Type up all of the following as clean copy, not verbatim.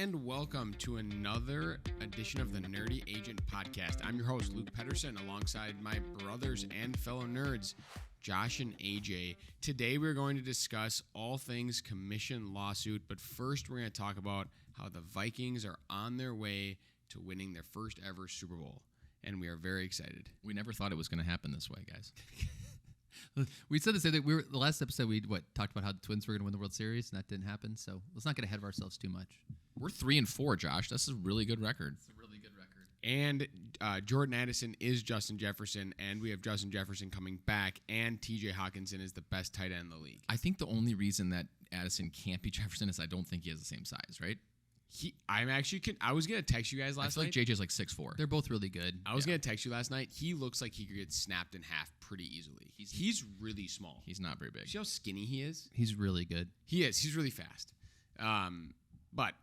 and welcome to another edition of the Nerdy Agent Podcast. I'm your host, Luke Pettersen, alongside my brothers and fellow nerds, Josh and AJ. Today we're going to discuss all things commission lawsuit, but first we're going to talk about how the Vikings are on their way to winning their first ever Super Bowl, and we are very excited. We never thought it was going to happen this way, guys. We said the same thing. The last episode we talked about how the Twins were going to win the World Series, and that didn't happen. So let's not get ahead of ourselves too much. We're 3-4, Josh. That's a really good record. It's a really good record. And Jordan Addison is Justin Jefferson, and we have Justin Jefferson coming back, and T.J. Hawkinson is the best tight end in the league. I think the only reason that Addison can't be Jefferson is I don't think he has the same size, right? I was going to text you guys last night. I feel like JJ's like 6'4". They're both really good. I was going to text you last night. He looks like he could get snapped in half pretty easily. He's really small. He's not very big. See how skinny he is? He's really good. He is. He's really fast. But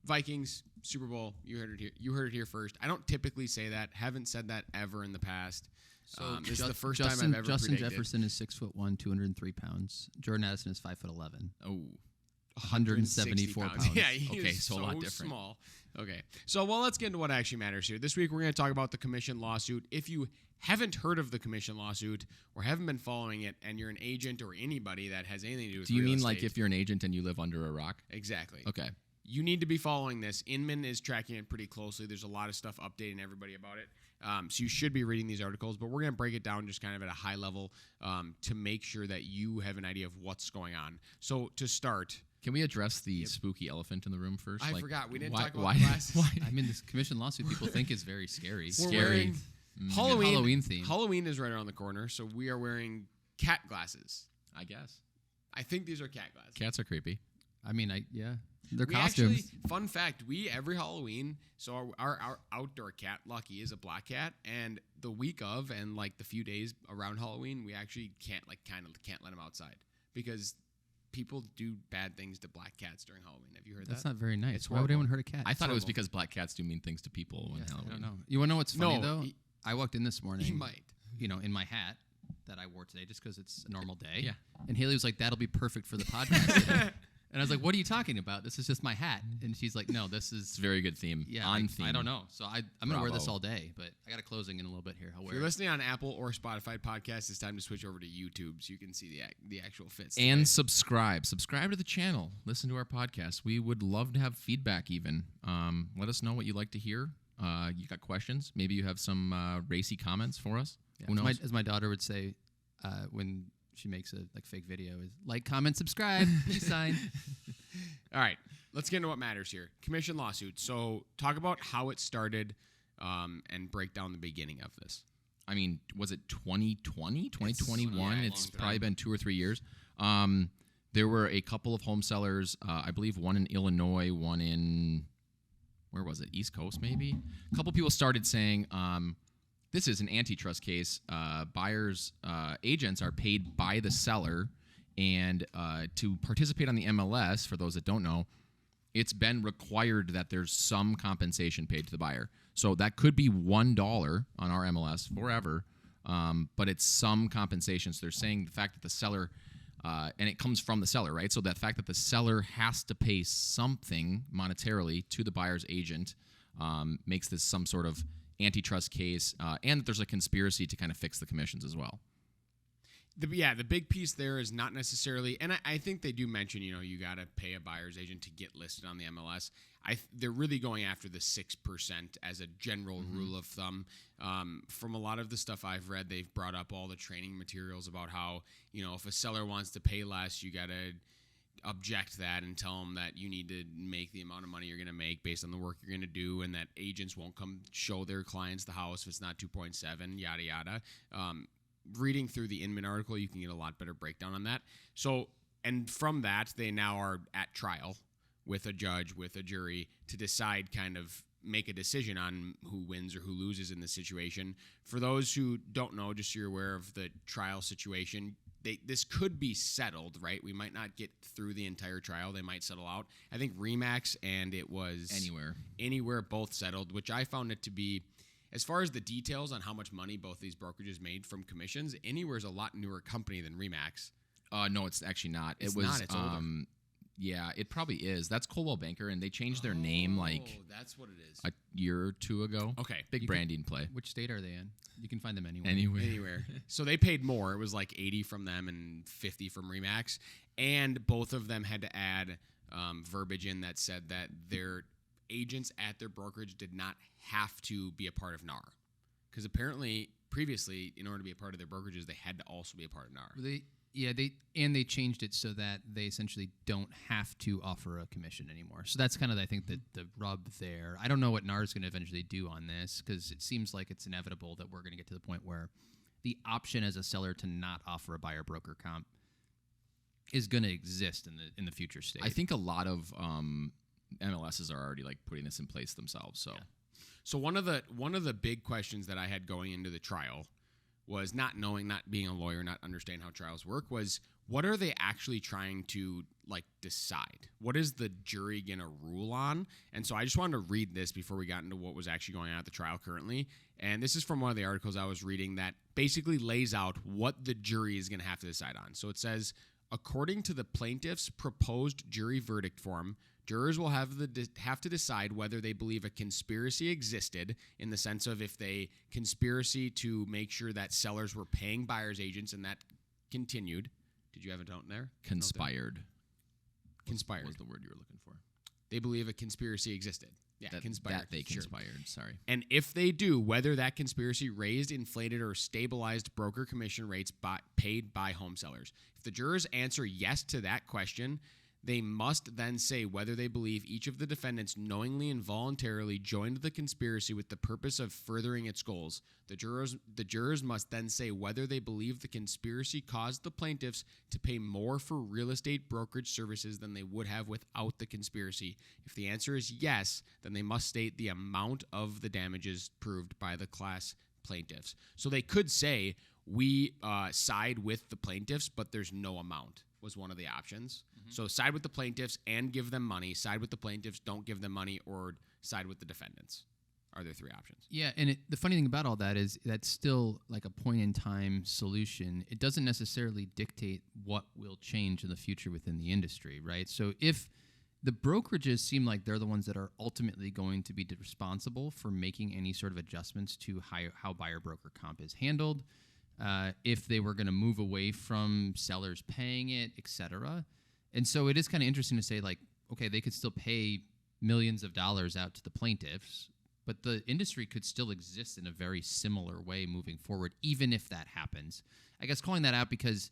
Vikings, Super Bowl, you heard it here. You heard it here first. I don't typically say that. Haven't said that ever in the past. So this is the first time I've ever Justin predicted. Jefferson is 6'1", 203 pounds. Jordan Addison is 5'11". Oh. 174 pounds. Yeah, he okay, is so a lot different. Small. Okay, so let's get into what actually matters here. This week we're going to talk about the commission lawsuit. If you haven't heard of the commission lawsuit or haven't been following it, and you're an agent or anybody that has anything to do with real estate, like if you're an agent and you live under a rock? Exactly. Okay. You need to be following this. Inman is tracking it pretty closely. There's a lot of stuff updating everybody about it. So you should be reading these articles, but we're going to break it down just kind of at a high level to make sure that you have an idea of what's going on. So to start... Can we address the spooky elephant in the room first? I forgot. We didn't talk about glasses. Why? I mean, this commission lawsuit people think is very scary. Scary. Halloween theme. Halloween is right around the corner, so we are wearing cat glasses. I guess. I think these are cat glasses. Cats are creepy. I mean, they're we costumes. Actually, fun fact, every Halloween, so our outdoor cat, Lucky, is a black cat, and the week of and like the few days around Halloween, we actually can't let him outside because people do bad things to black cats during Halloween. Have you heard That's that? not very nice. It's Why would horrible. anyone hurt a cat? I thought it was because black cats do mean things to people on Halloween. I don't know. You want to know what's funny, though? I walked in this morning. He might. In my hat that I wore today just because it's a normal day. Yeah. And Haley was like, that'll be perfect for the podcast today. And I was like, what are you talking about? This is just my hat. And she's like, no, this is... It's a very good theme. Yeah, on theme. I don't know. So I'm going to wear this Bravo. all day, but I got a closing in a little bit here. I'll If wear you're it. listening on Apple or Spotify podcast, it's time to switch over to YouTube so you can see the actual fits. And today. subscribe to the channel. Listen to our podcast. We would love to have feedback even. Let us know what you'd like to hear. You got questions? Maybe you have some racy comments for us. Yeah, Who knows? as my daughter would say when she makes a fake video, is like, comment, subscribe, please sign. All right, let's get into what matters here. Commission lawsuit. So talk about how it started and break down the beginning of this. I mean, was it 2020, 2021? It's probably been 2 or 3 years. There were a couple of home sellers, I believe one in Illinois, one in, where was it? East Coast, maybe? A couple people started saying, this is an antitrust case. Buyers, agents are paid by the seller, and to participate on the MLS, for those that don't know, it's been required that there's some compensation paid to the buyer. So that could be $1 on our MLS forever, but it's some compensation. So they're saying the fact that the seller, and it comes from the seller, right? So that fact that the seller has to pay something monetarily to the buyer's agent makes this some sort of antitrust case, and that there's a conspiracy to kind of fix the commissions as well. The big piece there is not necessarily, and I think they do mention, you got to pay a buyer's agent to get listed on the MLS. They're really going after the 6% as a general rule of thumb. From a lot of the stuff I've read, they've brought up all the training materials about how, if a seller wants to pay less, you got to object that and tell them that you need to make the amount of money you're going to make based on the work you're going to do, and that agents won't come show their clients the house if it's not 2.7, yada, yada. Reading through the Inman article, you can get a lot better breakdown on that. So, and from that, they now are at trial with a judge, with a jury, to decide make a decision on who wins or who loses in this situation. For those who don't know, just so you're aware of the trial situation, this could be settled, right? We might not get through the entire trial. They might settle out. I think Remax and it was Anywhere both settled, which I found it to be, as far as the details on how much money both these brokerages made from commissions, Anywhere's a lot newer company than Remax. No, it's actually not. It's not. It's older. Yeah, it probably is. That's Coldwell Banker, and they changed their name like that's what it is. a year or two ago. Okay. Big branding play. Which state are they in? You can find them anywhere. Anywhere. So they paid more. It was like 80 from them and 50 from Remax. And both of them had to add verbiage in that said that their agents at their brokerage did not have to be a part of NAR. Because apparently, previously, in order to be a part of their brokerages, they had to also be a part of NAR. They changed it so that they essentially don't have to offer a commission anymore. So that's kind of, I think, the rub there. I don't know what NAR is going to eventually do on this, because it seems like it's inevitable that we're going to get to the point where the option as a seller to not offer a buyer broker comp is going to exist in the future state. I think a lot of MLSs are already like putting this in place themselves. So, So one of the big questions that I had going into the trial was not being a lawyer, not understanding how trials work, was what are they actually trying to like decide? What is the jury going to rule on? And so I just wanted to read this before we got into what was actually going on at the trial currently. And this is from one of the articles I was reading that basically lays out what the jury is going to have to decide on. So it says, according to the plaintiff's proposed jury verdict form, jurors will have to decide whether they believe a conspiracy existed, in the sense of if they conspiracy to make sure that sellers were paying buyers agents and that continued. Did you have a note there? conspired. Conspired was the word you were looking for. They believe a conspiracy existed. Yeah, conspired. That they Sure. conspired. Sorry. And if they do, whether that conspiracy raised, inflated, or stabilized broker commission rates paid by home sellers. If the jurors answer yes to that question, they must then say whether they believe each of the defendants knowingly and voluntarily joined the conspiracy with the purpose of furthering its goals. The jurors must then say whether they believe the conspiracy caused the plaintiffs to pay more for real estate brokerage services than they would have without the conspiracy. If the answer is yes, then they must state the amount of the damages proved by the class plaintiffs. So they could say, we side with the plaintiffs, but there's no amount, was one of the options. So side with the plaintiffs and give them money, side with the plaintiffs, don't give them money, or side with the defendants are their three options. Yeah, and the funny thing about all that is that's still like a point-in-time solution. It doesn't necessarily dictate what will change in the future within the industry, right? So if the brokerages seem like they're the ones that are ultimately going to be responsible for making any sort of adjustments to how buyer broker comp is handled, if they were going to move away from sellers paying it, etc. And so it is kind of interesting to say, like, okay, they could still pay millions of dollars out to the plaintiffs, but the industry could still exist in a very similar way moving forward, even if that happens. I guess calling that out because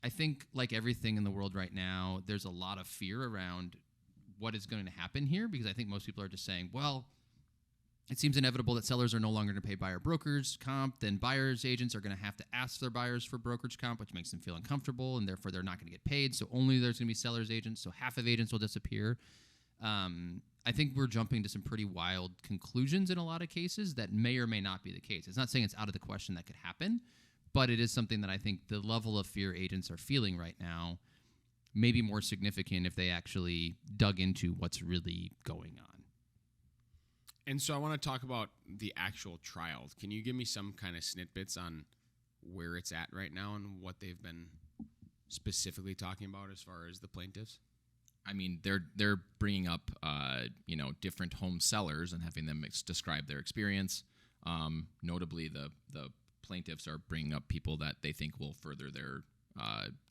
I think, like everything in the world right now, there's a lot of fear around what is going to happen here, because I think most people are just saying, well, it seems inevitable that sellers are no longer going to pay buyer brokers comp, then buyers agents are going to have to ask their buyers for brokerage comp, which makes them feel uncomfortable, and therefore they're not going to get paid. So only there's going to be sellers agents, so half of agents will disappear. I think we're jumping to some pretty wild conclusions in a lot of cases that may or may not be the case. It's not saying it's out of the question that could happen, but it is something that I think the level of fear agents are feeling right now may be more significant if they actually dug into what's really going on. And so I want to talk about the actual trial. Can you give me some kind of snippets on where it's at right now and what they've been specifically talking about as far as the plaintiffs? I mean, they're bringing up different home sellers and having them describe their experience. Notably, the plaintiffs are bringing up people that they think will further their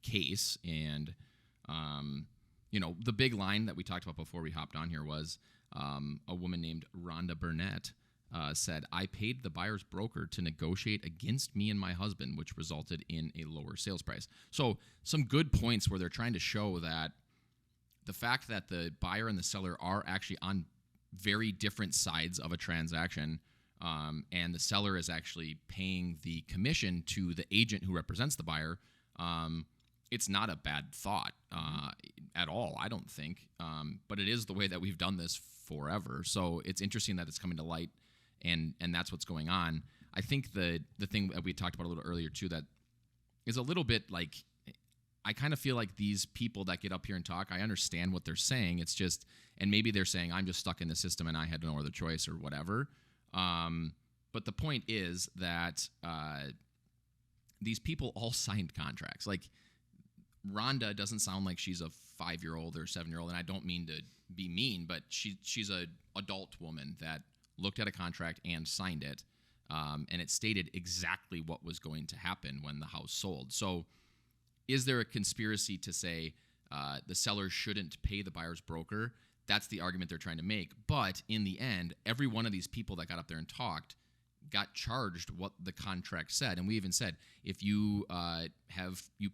case. And the big line that we talked about before we hopped on here was a woman named Rhonda Burnett said, "I paid the buyer's broker to negotiate against me and my husband, which resulted in a lower sales price." So some good points where they're trying to show that the fact that the buyer and the seller are actually on very different sides of a transaction, and the seller is actually paying the commission to the agent who represents the buyer, it's not a bad thought at all, I don't think. But it is the way that we've done this forever. So it's interesting that it's coming to light, and that's what's going on. I think the thing that we talked about a little earlier, too, that is a little bit like, I kind of feel like these people that get up here and talk, I understand what they're saying. It's just, and maybe they're saying, I'm just stuck in the system and I had no other choice or whatever. But the point is that these people all signed contracts. Like, Rhonda doesn't sound like she's a 5-year-old or 7-year-old, and I don't mean to be mean, but she's a adult woman that looked at a contract and signed it, and it stated exactly what was going to happen when the house sold. So is there a conspiracy to say the seller shouldn't pay the buyer's broker? That's the argument they're trying to make. But in the end, every one of these people that got up there and talked got charged what the contract said. And we even said, if you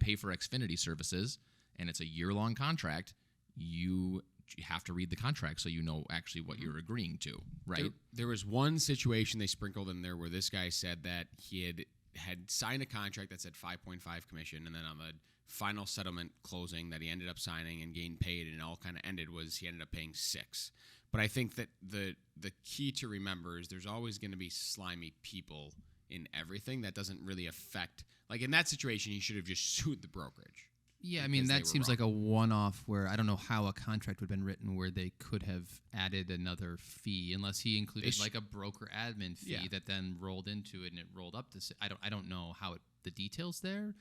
pay for Xfinity services and it's a year-long contract, you have to read the contract so you know actually what you're agreeing to, right? There was one situation they sprinkled in there where this guy said that he had signed a contract that said 5.5 commission, and then on the final settlement closing that he ended up signing and getting paid, and it all kind of ended, was he ended up paying 6. But I think that the key to remember is there's always going to be slimy people in everything. That doesn't really affect, like in that situation, he should have just sued the brokerage. Yeah, I mean, that seems like a one-off where I don't know how a contract would have been written where they could have added another fee, unless he included like a broker admin fee that then rolled into it and it rolled up to. I don't know how the details there.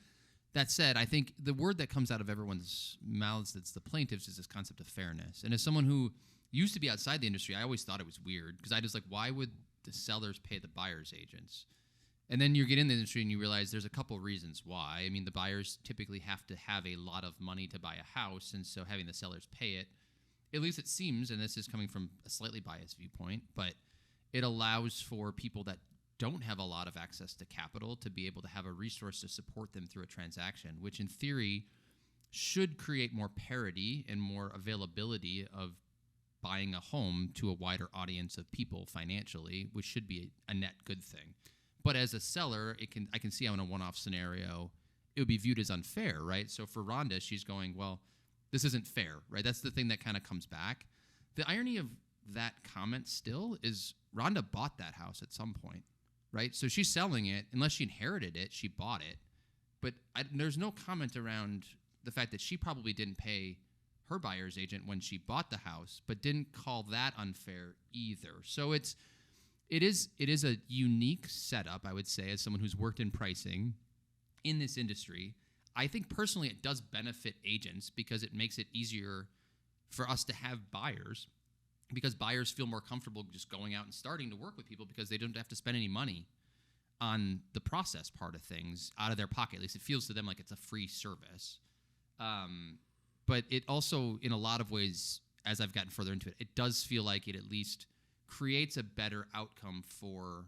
That said, I think the word that comes out of everyone's mouths that's the plaintiffs is this concept of fairness. And as someone who used to be outside the industry, I always thought it was weird because I just like, why would the sellers pay the buyer's agents? And then you get in the industry and you realize there's a couple reasons why. I mean, the buyers typically have to have a lot of money to buy a house, and so having the sellers pay it, at least it seems, and this is coming from a slightly biased viewpoint, but it allows for people that don't have a lot of access to capital to be able to have a resource to support them through a transaction, which in theory should create more parity and more availability of buying a home to a wider audience of people financially, which should be a net good thing. But as a seller, I can see how in a one-off scenario, it would be viewed as unfair, right? So for Rhonda, she's going, well, this isn't fair, right? That's the thing that kind of comes back. The irony of that comment still is Rhonda bought that house at some point, right? So she's selling it. Unless she inherited it, she bought it. But there's no comment around the fact that she probably didn't pay her buyer's agent when she bought the house, but didn't call that unfair either. So it is a unique setup, I would say, as someone who's worked in pricing in this industry. I think personally it does benefit agents because it makes it easier for us to have buyers, because buyers feel more comfortable just going out and starting to work with people because they don't have to spend any money on the process part of things out of their pocket. At least it feels to them like it's a free service. But it also, in a lot of ways, as I've gotten further into it, it does feel like it at least creates a better outcome for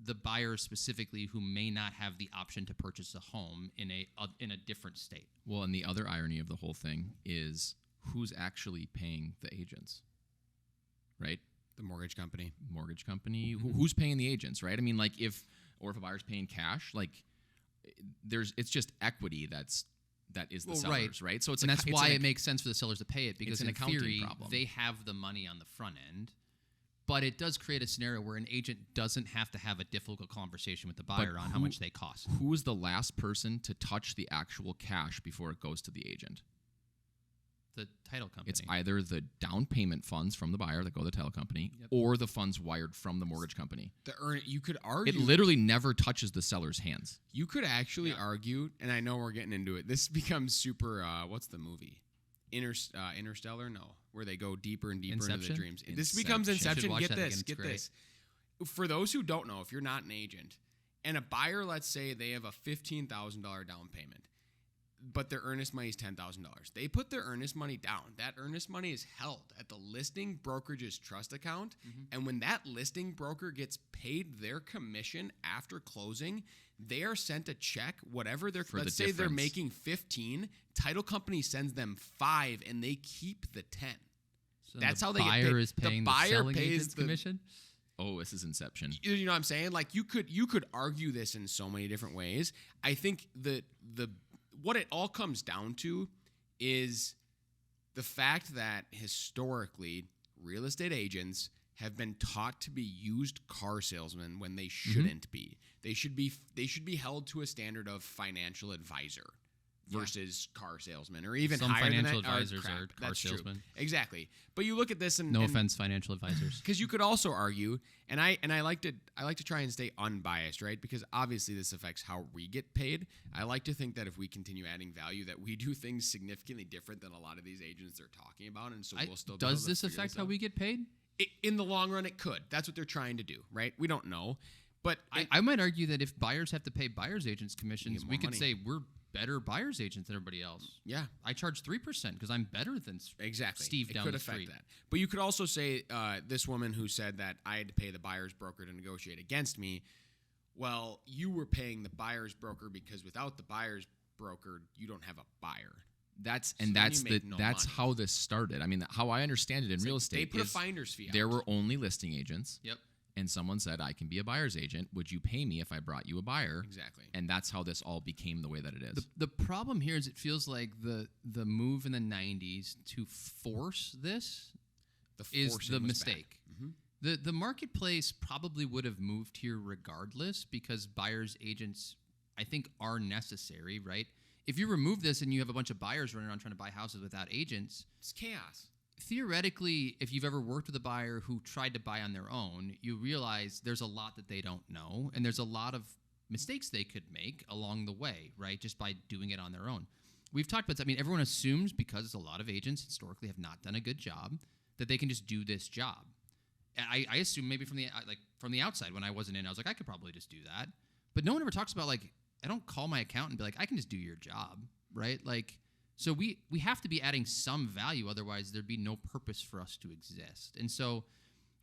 the buyers specifically who may not have the option to purchase a home in a different state. Well, and the other irony of the whole thing is who's actually paying the agents, right? The mortgage company. Mm-hmm. Who's paying the agents, right? I mean, like if a buyer's paying cash, like it's just equity that is the sellers, right? So that's why it makes sense for the sellers to pay it, because in theory problem. They have the money on the front end. But it does create a scenario where an agent doesn't have to have a difficult conversation with the buyer on how much they cost. Who is the last person to touch the actual cash before it goes to the agent? The title company. It's either the down payment funds from the buyer that go to the title company, or the funds wired from the mortgage company. You could argue it literally never touches the seller's hands. You could actually argue, and I know we're getting into it. This becomes super. What's the movie? Interstellar? No, where they go deeper and deeper into the dreams. This becomes Inception. Get this. For those who don't know, if you're not an agent and a buyer, let's say they have a $15,000 down payment, but their earnest money is $10,000. They put their earnest money down. That earnest money is held at the listing brokerage's trust account. Mm-hmm. And when that listing broker gets paid their commission after closing, they are sent a check, whatever let's say they're making 15, title company sends them 5 and they keep the 10. So that's how they get paid. The buyer is paying the selling agent's commission? Oh, this is Inception. You know what I'm saying? Like you could argue this in so many different ways. I think the what it all comes down to is the fact that historically real estate agents have been taught to be used car salesmen when they shouldn't be. They should be held to a standard of financial advisor. versus car salesman, or even some higher financial than that, advisors are car That's true. salesmen. Exactly. But you look at this and No offense, financial advisors. because you could also argue, and I like to try and stay unbiased, right? Because obviously this affects how we get paid. I like to think that if we continue adding value, that we do things significantly different than a lot of these agents are talking about, and so we'll still. Does this affect how we get paid? In the long run, it could. That's what they're trying to do, right? We don't know, but I might argue that if buyers have to pay buyers agents commissions, more we could money. say we're better buyers agents than everybody else. Yeah, I charge 3% because I'm better than exactly. Steve it down could the affect street. that. But you could also say this woman who said that I had to pay the buyer's broker to negotiate against me. Well, you were paying the buyer's broker because without the buyer's broker, you don't have a buyer. That's So then that's you make no that's money. how this started. I mean, how I understand it in real estate They put a is finder's fee out. there were only listing agents. Yep. And someone said, I can be a buyer's agent. Would you pay me if I brought you a buyer? Exactly. And that's how this all became the way that it is. The problem here is it feels like the move in the 90s to force this is forcing the was mistake. back. The marketplace probably would have moved here regardless because buyers agents, I think, are necessary, right? If you remove this and you have a bunch of buyers running around trying to buy houses without agents, It's chaos. theoretically, if you've ever worked with a buyer who tried to buy on their own, you realize there's a lot that they don't know, and there's a lot of mistakes they could make along the way, right? Just by doing it on their own. We've talked about, everyone assumes because a lot of agents historically have not done a good job that they can just do this job. And I assume maybe from the outside when I wasn't in, I was like, I could probably just do that. But no one ever talks about I don't call my accountant and be like, I can just do your job, right? So we have to be adding some value, otherwise there'd be no purpose for us to exist. And so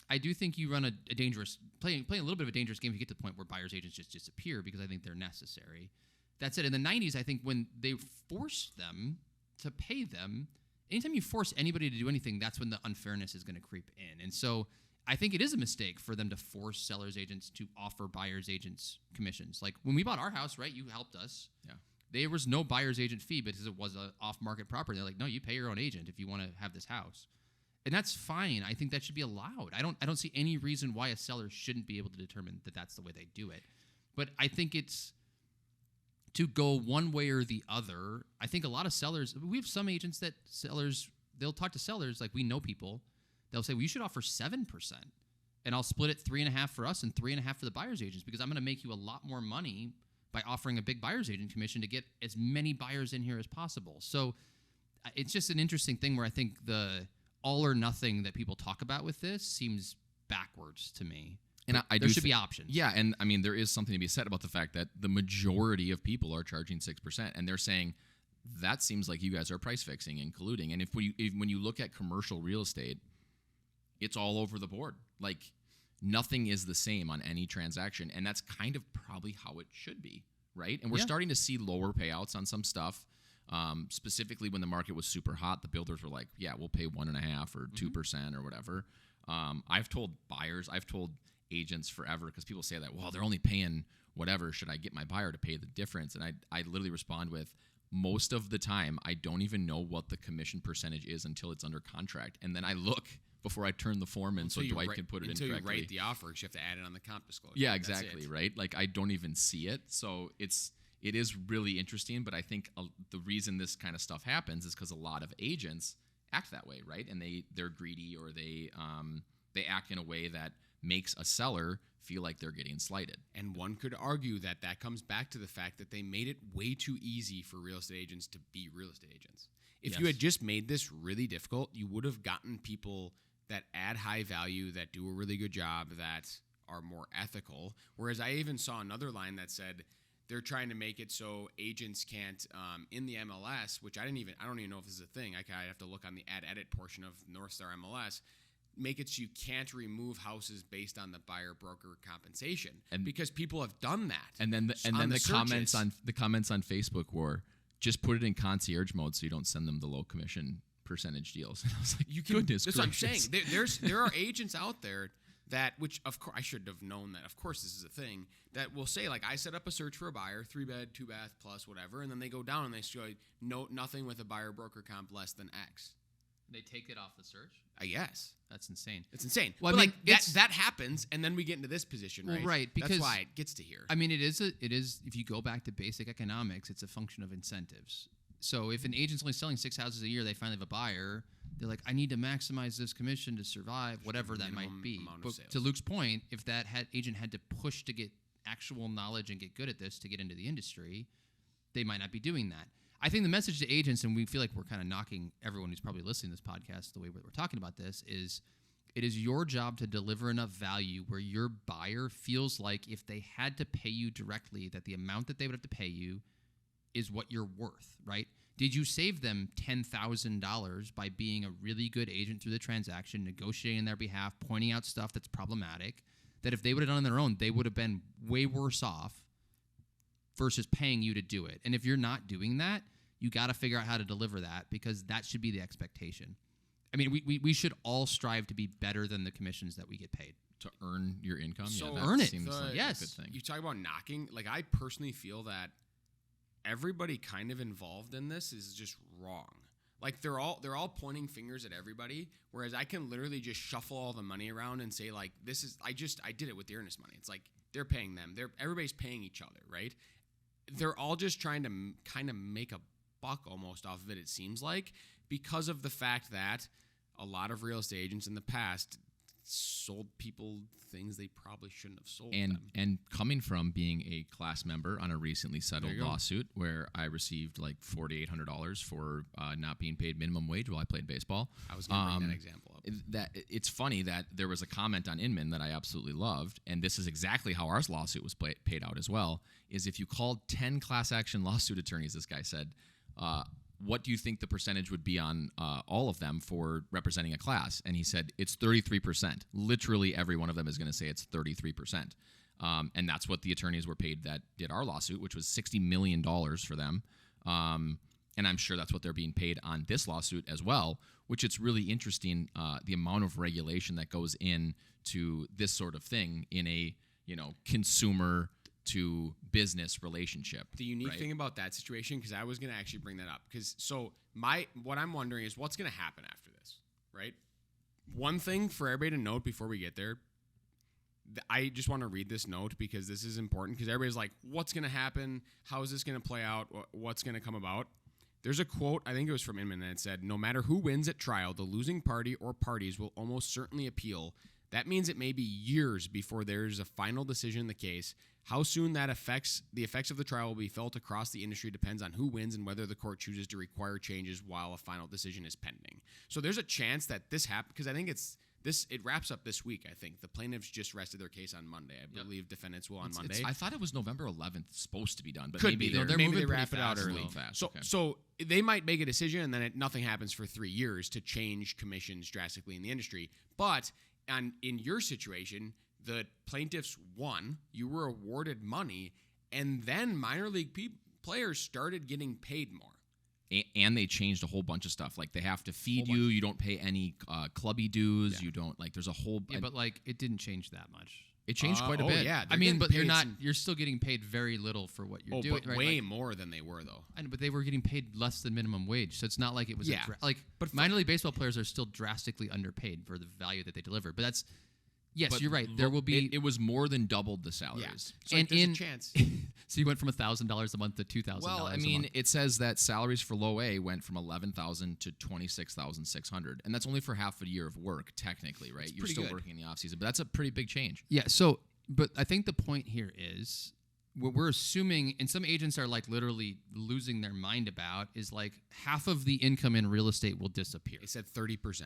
I do think you run a dangerous playing a little bit of a dangerous game if you get to the point where buyers agents just disappear because I think they're necessary. That's it. In the 90s, I think when they forced them to pay them, anytime you force anybody to do anything, that's when the unfairness is going to creep in. And so I think it is a mistake for them to force sellers agents to offer buyers agents commissions. Like when we bought our house, right? You helped us. Yeah. There was no buyer's agent fee because it was an off-market property. They're like, no, you pay your own agent if you want to have this house. And that's fine. I think that should be allowed. I don't see any reason why a seller shouldn't be able to determine that that's the way they do it. But I think it's to go one way or the other. I think a lot of sellers, we have some agents that they'll talk to sellers, like we know people. They'll say, well, you should offer 7%. And I'll split it 3.5 for us and 3.5 for the buyer's agents because I'm going to make you a lot more money by offering a big buyer's agent commission to get as many buyers in here as possible. So it's just an interesting thing where I think the all or nothing that people talk about with this seems backwards to me. And there should be options. Yeah, and there is something to be said about the fact that the majority of people are charging 6%, and they're saying that seems like you guys are price fixing and colluding. And when you look at commercial real estate, it's all over the board. Like nothing is the same on any transaction, and that's kind of probably how it should be, right? And we're starting to see lower payouts on some stuff. Specifically, when the market was super hot, the builders were like, "Yeah, we'll pay 1.5 or 2% or whatever." I've told agents forever because people say that, well, they're only paying whatever. Should I get my buyer to pay the difference? And I literally respond with, most of the time, I don't even know what the commission percentage is until it's under contract, and then I look before I turn the form in so Dwight can put it in correctly. Until you write the offer, because you have to add it on the comp disclosure. Yeah, exactly, right? Like I don't even see it, so it is really interesting. But I think the reason this kind of stuff happens is because a lot of agents act that way, right? And they're greedy, or they act in a way that makes a seller feel like they're getting slighted. And one could argue that comes back to the fact that they made it way too easy for real estate agents to be real estate agents. If you had just made this really difficult, you would have gotten people that add high value, that do a really good job, that are more ethical. Whereas I even saw another line that said they're trying to make it so agents can't, in the MLS, which I don't even know if this is a thing. I have to look on the edit portion of Northstar MLS. Make it so you can't remove houses based on the buyer broker compensation, and because people have done that. And then the comments on Facebook were just put it in concierge mode so you don't send them the low commission percentage deals. And I was like, goodness that's gracious. what I'm saying. There are agents out there that, which of course I should have known that. Of course, this is a thing that will say, like, I set up a search for a buyer, 3-bed, 2-bath plus whatever, and then they go down and they show nothing with a buyer broker comp less than X. They take it off the search? Yes. That's insane. It's insane. Well, But I mean, that happens, and then we get into this position, right? Well, right, that's because- why it gets to here. I mean, it is. If you go back to basic economics, it's a function of incentives. So if an agent's only selling 6 houses a year, they finally have a buyer. They're like, I need to maximize this commission to survive, whatever that might be. Amount of But sales. to Luke's point, if that agent had to push to get actual knowledge and get good at this to get into the industry, they might not be doing that. I think the message to agents, and we feel like we're kind of knocking everyone who's probably listening to this podcast the way we're talking about this, is it is your job to deliver enough value where your buyer feels like if they had to pay you directly, that the amount that they would have to pay you is what you're worth, right? Did you save them $10,000 by being a really good agent through the transaction, negotiating on their behalf, pointing out stuff that's problematic, that if they would have done on their own, they would have been way worse off versus paying you to do it? And if you're not doing that, you got to figure out how to deliver that, because that should be the expectation. I mean, we should all strive to be better than the commissions that we get paid. To earn your income? So that earn it. seems like Yes. a good thing. You talk about knocking. Like, I personally feel that everybody kind of involved in this is just wrong. Like, they're all pointing fingers at everybody, whereas I can literally just shuffle all the money around and say, like, I did it with the earnest money. It's like they're paying them. Everybody's paying each other, right? They're all just trying to kind of make a buck almost off of it, it seems like, because of the fact that a lot of real estate agents in the past sold people things they probably shouldn't have sold them. And coming from being a class member on a recently settled There you go. lawsuit where I received like $4,800 for not being paid minimum wage while I played baseball. I was going to bring that example up. It's funny that there was a comment on Inman that I absolutely loved, and this is exactly how our lawsuit was paid out as well, is if you called 10 class action lawsuit attorneys, this guy said, what do you think the percentage would be on all of them for representing a class? And he said, it's 33%. Literally every one of them is going to say it's 33%. And that's what the attorneys were paid that did our lawsuit, which was $60 million for them. And I'm sure that's what they're being paid on this lawsuit as well, which it's really interesting, the amount of regulation that goes into this sort of thing in a, consumer to business relationship. The unique thing about that situation, because I was going to actually bring that up, what I'm wondering is what's going to happen after this, right? One thing for everybody to note before we get there, I just want to read this note because this is important, because everybody's like, what's going to happen? How is this going to play out? What's going to come about? There's a quote, I think it was from Inman, and it said, no matter who wins at trial, the losing party or parties will almost certainly appeal. That means it may be years before there is a final decision in the case. How soon the effects of the trial will be felt across the industry depends on who wins and whether the court chooses to require changes while a final decision is pending. So there's a chance that this happens, because I think it wraps up this week, I think. The plaintiffs just rested their case on Monday. I believe defendants will on Monday. I thought it was November 11th supposed to be done, but Could maybe be. they're Maybe moving they pretty wrap it out fast, early. moving fast. So, Okay. so they might make a decision, and then nothing happens for 3 years to change commissions drastically in the industry. But in your situation, the plaintiffs won. You were awarded money, and then minor league players started getting paid more. And they changed a whole bunch of stuff. Like, they have to feed you. You don't pay any clubby dues. Yeah. You don't, there's a whole... Yeah, but it didn't change that much. It changed quite a bit. Yeah, I mean, but you're still getting paid very little for what you're doing. But right? way more than they were, though. I know, but they were getting paid less than minimum wage, so it's not like it was but minor league baseball players are still drastically underpaid for the value that they deliver. But that's But you're right. There will be It was more than doubled the salaries. So there's a chance. So you went from $1,000 a month to $2,000. Well, I mean, it says that salaries for low A went from $11,000 to $26,600, and that's only for half a year of work, technically, right? You're pretty still good. working in the off season, but that's a pretty big change. Yeah. So, but I think the point here is what we're assuming, and some agents are like literally losing their mind about, is like half of the income in real estate will disappear. They said 30%.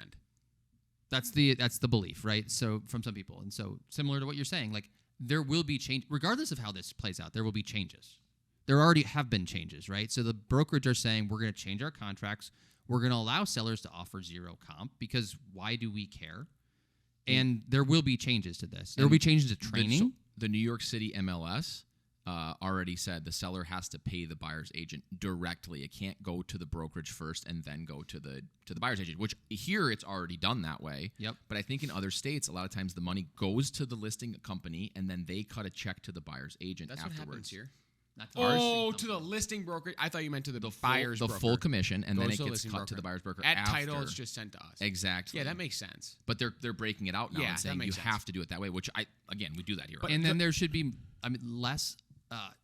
That's the belief, right? So from some people, and so similar to what you're saying, like there will be change regardless of how this plays out. There will be changes. There already have been changes, right? So the brokerage are saying we're going to change our contracts. We're going to allow sellers to offer zero comp because why do we care? And there will be changes to this. There will be changes to training. The New York City MLS already said the seller has to pay the buyer's agent directly. It can't go to the brokerage first and then go to the buyer's agent, which here it's already done that way. Yep. But I think in other states, a lot of times the money goes to the listing company and then they cut a check to the buyer's agent That's afterwards. what happens here. Not to ours. Oh, to the listing broker. I thought you meant to the buyer's broker. The full commission, and then Goes it to the gets listing cut to broker. the buyer's broker At after. title, it's just sent to us. Exactly. Yeah, that makes sense. But they're breaking it out now Yeah, and that saying you makes sense. have to do it that way, which we do that here. And then there should be, less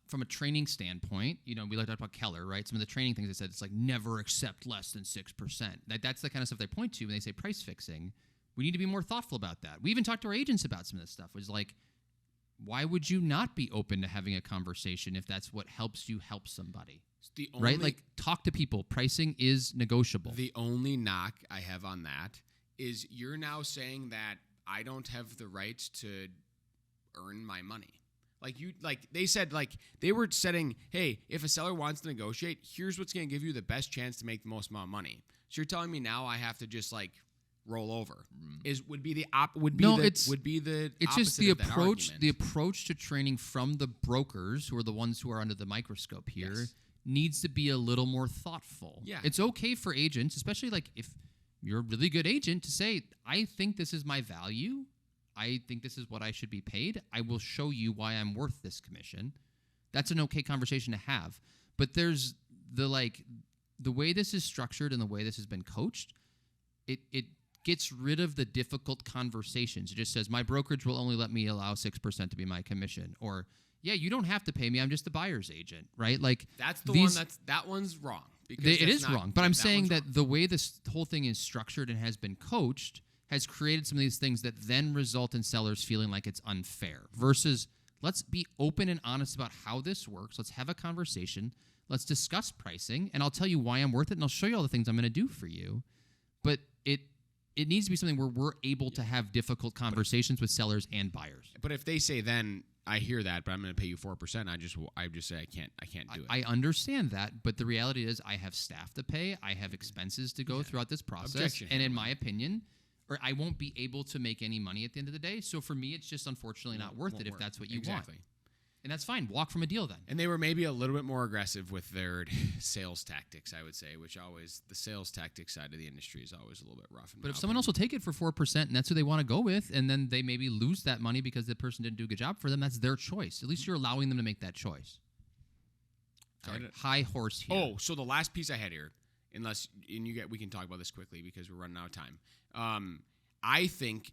from a training standpoint. We like to talk about Keller, right? Some of the training things they said, it's like never accept less than 6%. That's the kind of stuff they point to when they say price fixing. We need to be more thoughtful about that. We even talked to our agents about some of this stuff. It was like, why would you not be open to having a conversation if that's what helps you help somebody? Right? Like, talk to people. Pricing is negotiable. The only knock I have on that is you're now saying that I don't have the right to earn my money. They said, they were setting, hey, if a seller wants to negotiate, here's what's going to give you the best chance to make the most amount of money. So you're telling me now I have to just roll over? It's just the approach. The approach to training from the brokers, who are the ones who are under the microscope here, needs to be a little more thoughtful. Yeah. It's okay for agents, especially if you're a really good agent, to say, I think this is my value. I think this is what I should be paid. I will show you why I'm worth this commission. That's an okay conversation to have. But there's the way this is structured and the way this has been coached, it gets rid of the difficult conversations. It just says, my brokerage will only let me allow 6% to be my commission. Or, yeah, you don't have to pay me. I'm just the buyer's agent, right? That's the one that one's wrong. Because it is wrong. But I'm saying that the way this whole thing is structured and has been coached has created some of these things that then result in sellers feeling like it's unfair, versus let's be open and honest about how this works. Let's have a conversation. Let's discuss pricing, and I'll tell you why I'm worth it, and I'll show you all the things I'm going to do for you. But it needs to be something where we're able to have difficult conversations with sellers and buyers. But if they say, then I hear that, but I'm going to pay you 4%, I just say I can't do it. I understand that, but the reality is I have staff to pay. I have expenses to go throughout this process. Objection. And in my opinion, I won't be able to make any money at the end of the day. So for me, it's just unfortunately not worth it if that's what you want. And that's fine. Walk from a deal then. And they were maybe a little bit more aggressive with their sales tactics, I would say, which the sales tactics side of the industry is always a little bit rough. But if someone else will take it for 4% and that's who they want to go with, and then they maybe lose that money because the person didn't do a good job for them, that's their choice. At least you're allowing them to make that choice. Sorry, high horse here. Oh, so the last piece I had here, we can talk about this quickly because we're running out of time. I think,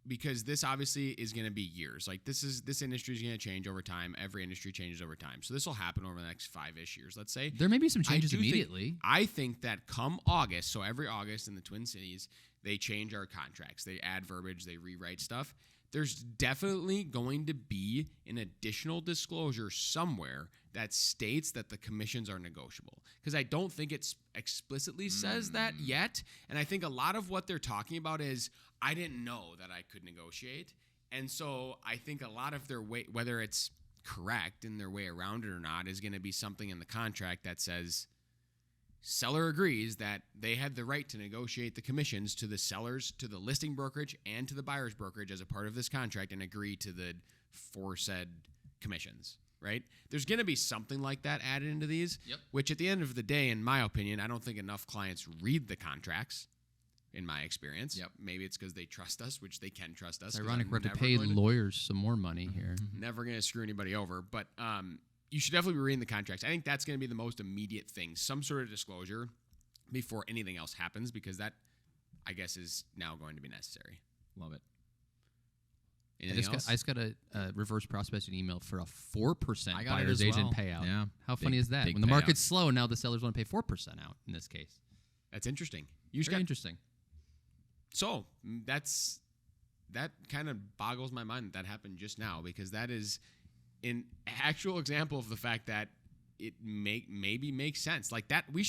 because this obviously is going to be years. This industry is going to change over time. Every industry changes over time. So this will happen over the next 5-ish years, let's say. There may be some changes immediately. I think that come August, so every August in the Twin Cities, they change our contracts. They add verbiage. They rewrite stuff. There's definitely going to be an additional disclosure somewhere that states that the commissions are negotiable. Because I don't think it explicitly says that yet. And I think a lot of what they're talking about is, I didn't know that I could negotiate. And so I think a lot of their way, whether it's correct in their way around it or not, is going to be something in the contract that says, seller agrees that they had the right to negotiate the commissions to the sellers, to the listing brokerage, and to the buyer's brokerage as a part of this contract, and agree to the foresaid commissions, right? There's going to be something like that added into these, which at the end of the day, in my opinion, I don't think enough clients read the contracts, in my experience. Maybe it's because they trust us, which they can trust us. It's ironic we're to pay lawyers some more money here. Never going to screw anybody over, but you should definitely be reading the contracts. I think that's going to be the most immediate thing, some sort of disclosure before anything else happens, because that, I guess, is now going to be necessary. Love it. I just got a reverse prospecting email for a 4% buyer's as agent well. payout. Yeah. How funny is that? When the market's slow, now the sellers want to pay 4% out in this case. That's interesting. Very interesting. So that kind of boggles my mind that happened just now, because that is an actual example of the fact that it maybe makes sense. Like that, we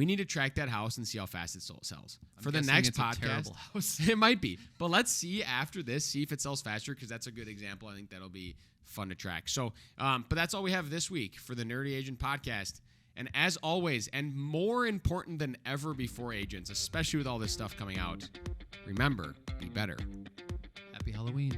need to track that house and see how fast it sells. For the next podcast, a terrible house. It might be. But let's see after this, see if it sells faster, because that's a good example. I think that'll be fun to track. So, but that's all we have this week for the Nerdy Agent Podcast. And as always, and more important than ever before, agents, especially with all this stuff coming out, remember, be better. Happy Halloween.